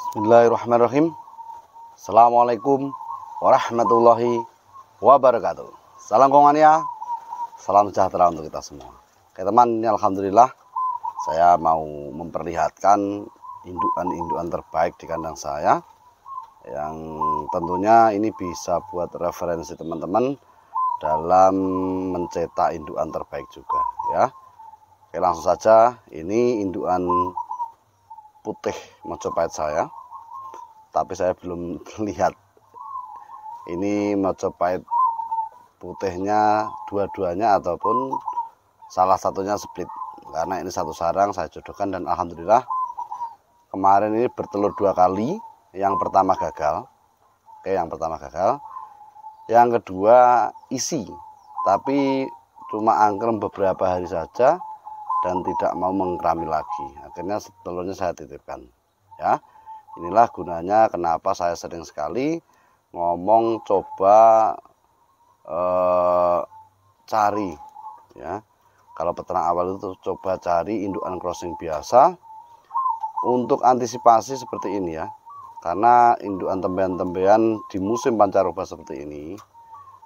Bismillahirrahmanirrahim. Assalamualaikum warahmatullahi wabarakatuh. Salam Kongania, salam sejahtera untuk kita semua. Oke teman, ini alhamdulillah saya mau memperlihatkan indukan-indukan terbaik di kandang saya, yang tentunya ini bisa buat referensi teman-teman dalam mencetak indukan terbaik juga ya. Oke, langsung saja. Ini indukan putih Mojopahit saya, tapi saya belum lihat ini Mojopahit putihnya dua-duanya ataupun salah satunya split, karena ini satu sarang saya jodohkan dan alhamdulillah kemarin ini bertelur 2 kali. Yang pertama gagal. Oke, yang pertama gagal, yang kedua isi tapi cuma angkrem beberapa hari saja dan tidak mau mengkerami lagi. Akhirnya telurnya saya titipkan ya. Inilah gunanya kenapa saya sering sekali ngomong coba cari ya, kalau peternak awal itu coba cari indukan crossing biasa untuk antisipasi seperti ini ya. Karena indukan tembean-tembean di musim pancaroba seperti ini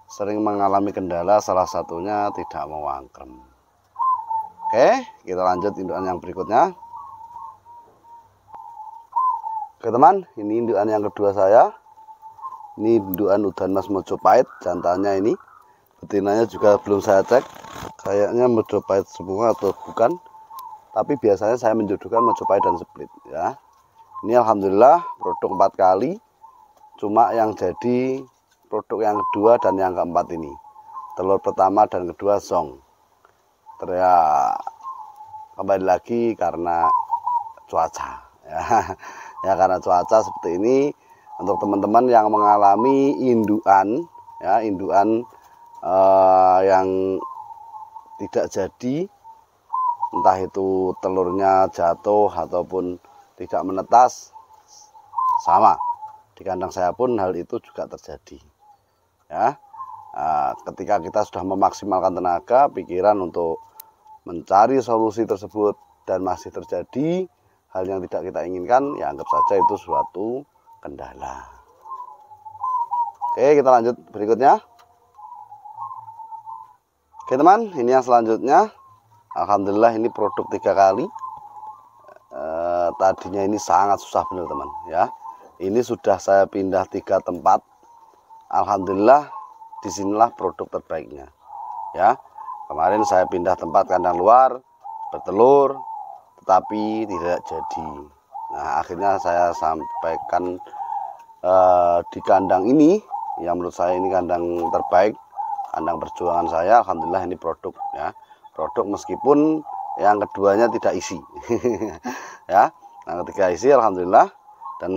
sering mengalami kendala, salah satunya tidak mau angkrem. Oke, kita lanjut indukan yang berikutnya. Oke teman, ini indukan yang kedua saya. Ini indukan udan mas Mojopahit, jantannya ini. Betinanya juga belum saya cek, kayaknya Mojopahit semua atau bukan. Tapi biasanya saya menjodohkan Mojopahit dan split ya. Ini alhamdulillah produk 4 kali, cuma yang jadi produk yang kedua dan yang keempat ini. Telur pertama dan kedua zong. Ya, kembali lagi karena cuaca ya. Ya karena cuaca seperti ini, untuk teman-teman yang mengalami indukan ya, indukan yang tidak jadi, entah itu telurnya jatuh ataupun tidak menetas, sama di kandang saya pun hal itu juga terjadi ya. Ketika kita sudah memaksimalkan tenaga pikiran untuk mencari solusi tersebut dan masih terjadi hal yang tidak kita inginkan, ya anggap saja itu suatu kendala. Oke, kita lanjut berikutnya. Oke teman, ini yang selanjutnya. Alhamdulillah ini produk 3 kali. Tadinya ini sangat susah benar teman ya. Ini sudah saya pindah 3 tempat. Alhamdulillah disinilah produk terbaiknya ya. Kemarin saya pindah tempat kandang luar, bertelur tetapi tidak jadi. Nah akhirnya saya sampaikan di kandang ini yang menurut saya ini kandang terbaik, kandang perjuangan saya. Alhamdulillah ini produk ya, produk meskipun yang keduanya tidak isi ya. Yang ketiga isi alhamdulillah, dan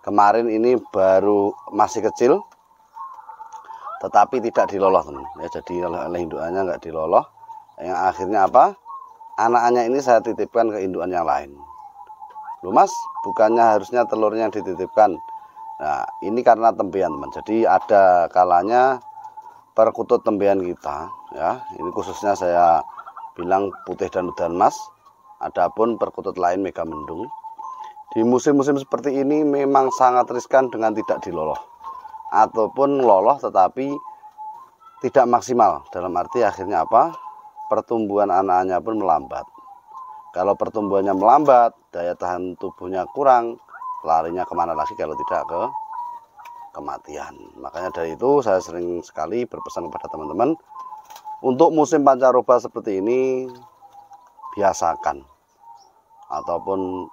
kemarin ini baru masih kecil tetapi tidak diloloh teman ya, jadi oleh indukannya nggak diloloh, yang akhirnya apa, anaknya ini saya titipkan ke indukan yang lain. Loh mas, bukannya harusnya telurnya yang dititipkan? Nah ini karena tembean teman, jadi ada kalanya perkutut tembean kita ya, ini khususnya saya bilang putih dan udan mas, adapun perkutut lain mega mendung, di musim-musim seperti ini memang sangat riskan dengan tidak diloloh ataupun loloh tetapi tidak maksimal. Dalam arti akhirnya apa, pertumbuhan anaknya pun melambat. Kalau pertumbuhannya melambat, daya tahan tubuhnya kurang, larinya kemana lagi kalau tidak ke kematian. Makanya dari itu saya sering sekali berpesan kepada teman-teman, untuk musim pancaroba seperti ini biasakan ataupun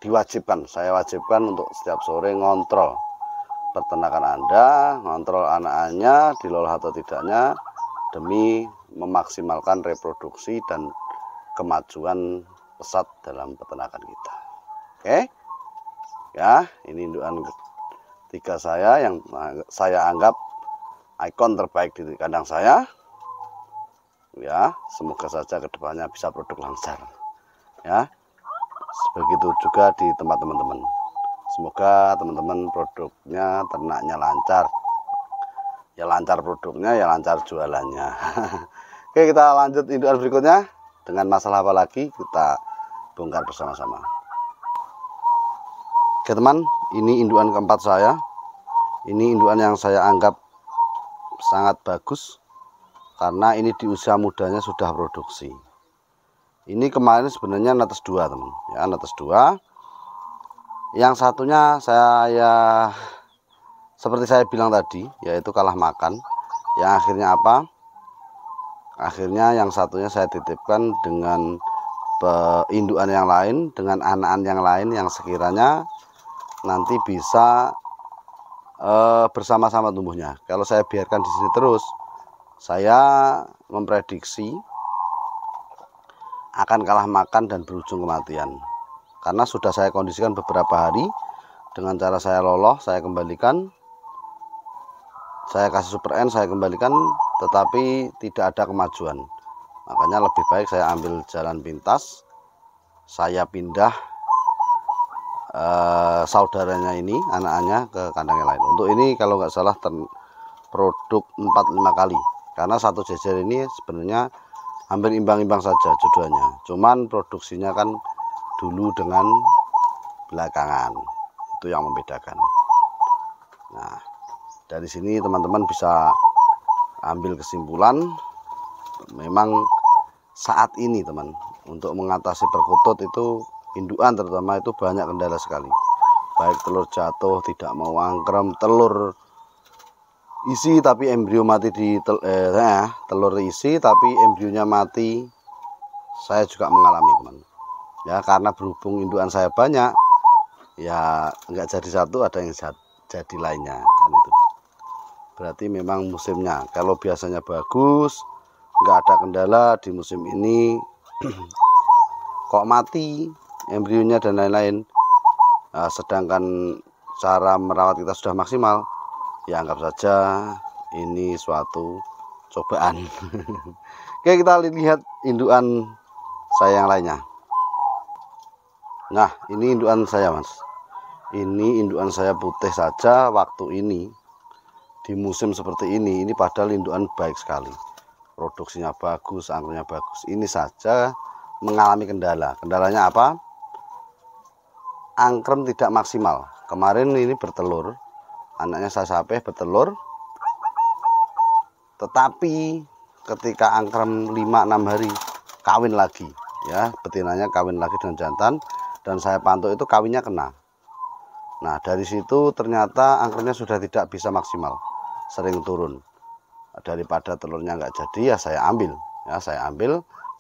diwajibkan, saya wajibkan untuk setiap sore ngontrol peternakan Anda, ngontrol anaknya diloloh atau tidaknya, demi memaksimalkan reproduksi dan kemajuan pesat dalam peternakan kita. Oke ya, ini indukan 3 saya yang saya anggap ikon terbaik di kandang saya ya. Semoga saja kedepannya bisa produk lancar ya. Begitu juga di tempat teman-teman, semoga teman-teman produknya, ternaknya lancar ya, lancar produknya ya lancar jualannya. Oke, kita lanjut indukan berikutnya dengan masalah apa lagi kita bongkar bersama-sama. Oke teman, ini indukan keempat saya. Ini indukan yang saya anggap sangat bagus karena ini di usia mudanya sudah produksi. Ini kemarin sebenarnya netes 2 teman, ya netes 2. Yang satunya saya seperti saya bilang tadi, yaitu kalah makan. Yang akhirnya apa? Akhirnya yang satunya saya titipkan dengan indukan yang lain, dengan anakan yang lain yang sekiranya nanti bisa bersama-sama tumbuhnya. Kalau saya biarkan di sini terus, saya memprediksi akan kalah makan dan berujung kematian. Karena sudah saya kondisikan beberapa hari dengan cara saya loloh, saya kembalikan, saya kasih super N, saya kembalikan, tetapi tidak ada kemajuan. Makanya lebih baik saya ambil jalan pintas, saya pindah saudaranya ini, anaknya ke kandang yang lain. Untuk ini kalau nggak salah produk 4-5 kali, karena satu jejer ini sebenarnya hampir imbang-imbang saja jodohnya. Cuman produksinya kan dulu dengan belakangan, itu yang membedakan. Nah, dari sini teman-teman bisa ambil kesimpulan, memang saat ini teman, untuk mengatasi perkutut itu indukan terutama itu banyak kendala sekali. Baik telur jatuh, tidak mau angkrem, telur isi tapi embrio mati di telur isi tapi embrionya mati. Saya juga mengalami teman. Ya karena berhubung indukan saya banyak, ya nggak jadi satu, ada yang jadi lainnya kan itu. Berarti memang musimnya. Kalau biasanya bagus, nggak ada kendala, di musim ini kok mati embrionya dan lain-lain. Nah, sedangkan cara merawat kita sudah maksimal, ya anggap saja ini suatu cobaan. Oke, kita lihat indukan saya yang lainnya. Nah, ini indukan saya mas. Ini indukan saya putih saja waktu ini di musim seperti ini padahal indukan baik sekali, produksinya bagus, angkernya bagus. Ini saja mengalami kendala. Kendalanya apa? Angkrem tidak maksimal. Kemarin ini bertelur, anaknya saya sapeh bertelur, tetapi ketika angkrem 5-6 hari kawin lagi, ya betinanya kawin lagi dengan jantan, dan saya pantau itu kawinnya kena. Nah dari situ ternyata angkremnya sudah tidak bisa maksimal, sering turun. Daripada telurnya nggak jadi, ya saya ambil,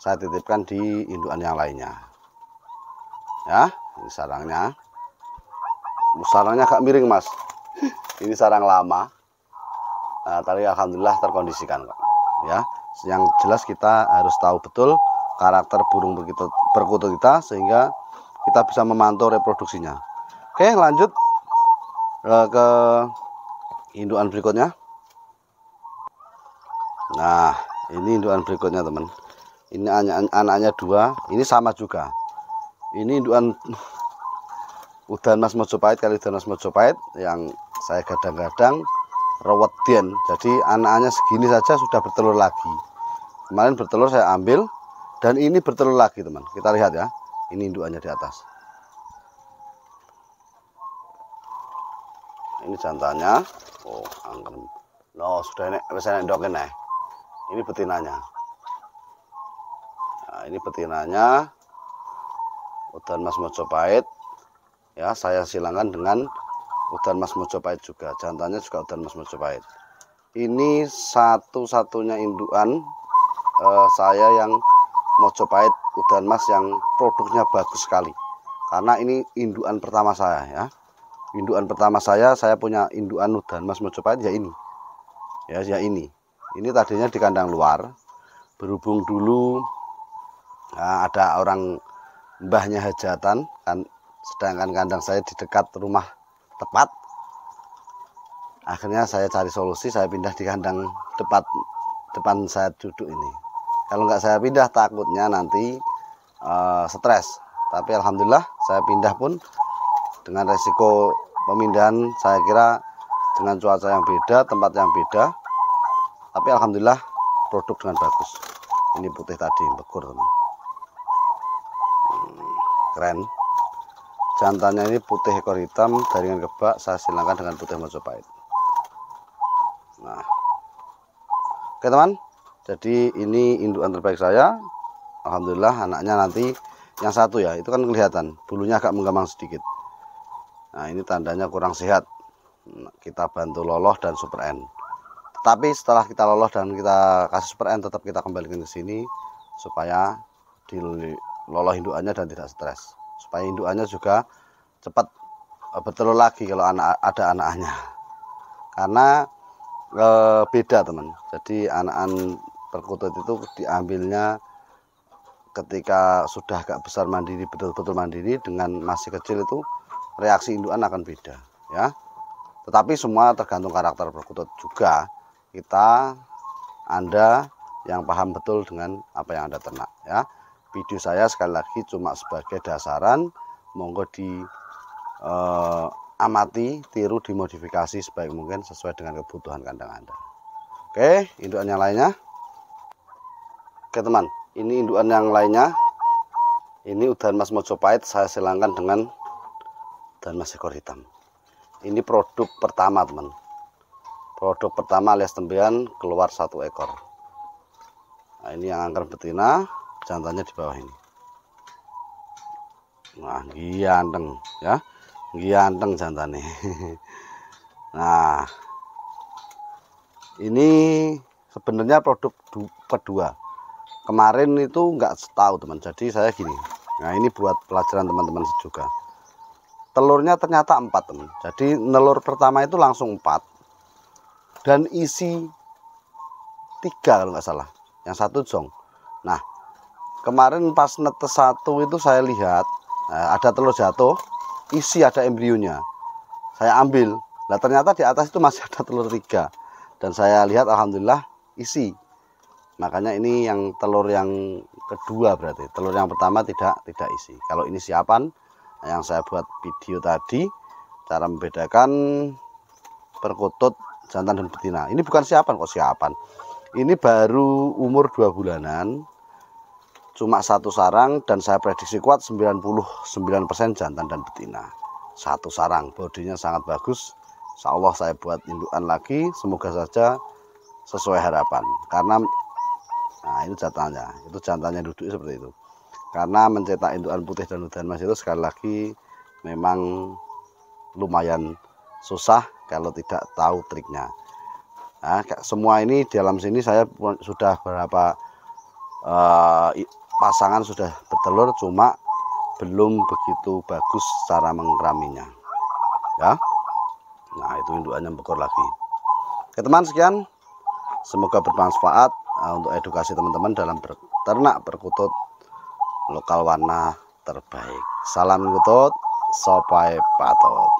saya titipkan di indukan yang lainnya. Ya, ini sarangnya agak miring mas. Ini sarang lama. Nah, tadi alhamdulillah terkondisikan kok. Ya, yang jelas kita harus tahu betul karakter burung perkutut kita sehingga kita bisa memantau reproduksinya. Oke, lanjut ke indukan berikutnya. Nah, ini indukan berikutnya teman. Ini anaknya 2. Ini sama juga. Ini indukan udan mas Mojopahit kali udan mas Mojopahit yang saya gadang-gadang rawedian. Jadi anaknya segini saja sudah bertelur lagi. Kemarin bertelur saya ambil, dan ini bertelur lagi teman. Kita lihat ya. Ini indukannya di atas. Ini jantannya. Oh, angkrem. No, sudah saya endokin nih. Ini betinanya. Nah, ini betinanya udan mas Mojopahit. Ya, saya silangkan dengan udan mas Mojopahit juga. Jantannya juga udan mas Mojopahit. Ini satu-satunya indukan saya yang Mojopahit udan mas yang produknya bagus sekali. Karena ini indukan pertama saya ya. Indukan pertama saya punya indukan udan mas Mojopahit ya ini. Ya ini. Ini tadinya di kandang luar. Berhubung dulu ada orang mbahnya hajatan kan, sedangkan kandang saya di dekat rumah tepat. Akhirnya saya cari solusi, saya pindah di kandang depan saya duduk ini. Kalau nggak saya pindah takutnya nanti stres. Tapi alhamdulillah saya pindah pun dengan resiko pemindahan saya kira dengan cuaca yang beda, tempat yang beda. Tapi alhamdulillah produk dengan bagus. Ini putih tadi bekur teman. Keren. jantannya ini putih ekor hitam, garingan kebak, saya silangkan dengan putih Mojopahit. Nah, oke teman, jadi ini indukan terbaik saya. Alhamdulillah anaknya nanti yang satu ya, itu kan kelihatan bulunya agak menggamang sedikit. Nah, ini tandanya kurang sehat. Kita bantu loloh dan Super N. Tapi setelah kita loloh dan kita kasih Super N, tetap kita kembalikan ke sini supaya diloloh indukannya dan tidak stres. Supaya indukannya juga cepat bertelur lagi kalau ada anak-anaknya. Karena beda teman. Jadi anak-anak perkutut itu diambilnya ketika sudah agak besar mandiri, betul-betul mandiri, dengan masih kecil itu reaksi indukan akan beda ya. Tetapi semua tergantung karakter perkutut juga. Anda yang paham betul dengan apa yang Anda ternak ya. Video saya sekali lagi cuma sebagai dasaran, monggo di amati, tiru, dimodifikasi sebaik mungkin sesuai dengan kebutuhan kandang Anda. Oke, indukan yang lainnya. Oke teman, ini indukan yang lainnya. Ini udan mas Mojopahit, saya silangkan dengan udan mas ekor hitam. Ini produk pertama teman. Produk pertama alias tembean keluar 1 ekor. Nah, ini yang angker betina, jantannya di bawah ini. Nah, ganteng ya. Ganteng jantannya. Nah, ini sebenarnya produk kedua. Kemarin itu nggak tahu teman. Jadi saya gini. Nah, ini buat pelajaran teman-teman juga. Telurnya ternyata 4 teman. Jadi nelur pertama itu langsung 4. Dan isi 3 kalau nggak salah, yang 1 jong. Nah, kemarin pas netes 1 itu saya lihat ada telur jatuh, isi ada embrionya. Saya ambil, nah ternyata di atas itu masih ada telur 3. Dan saya lihat alhamdulillah isi. Makanya ini yang telur yang kedua berarti. Telur yang pertama tidak isi. Kalau ini siapan, yang saya buat video tadi, cara membedakan perkutut jantan dan betina. Ini bukan siapan kok, siapan. Ini baru umur 2 bulanan. Cuma 1 sarang dan saya prediksi kuat 99% jantan dan betina. 1 sarang, bodinya sangat bagus. Insya Allah saya buat indukan lagi, semoga saja sesuai harapan. Karena nah ini jantannya, itu jantannya duduk seperti itu. Karena mencetak indukan putih dan udan mas itu sekali lagi memang lumayan susah kalau tidak tahu triknya. Nah, semua ini di dalam sini saya sudah berapa pasangan sudah bertelur, cuma belum begitu bagus cara mengkeraminya ya. Nah, itu indukannya bekor lagi. Oke teman, sekian, semoga bermanfaat untuk edukasi teman-teman dalam ternak perkutut lokal warna terbaik. Salam kutut, sopai patot.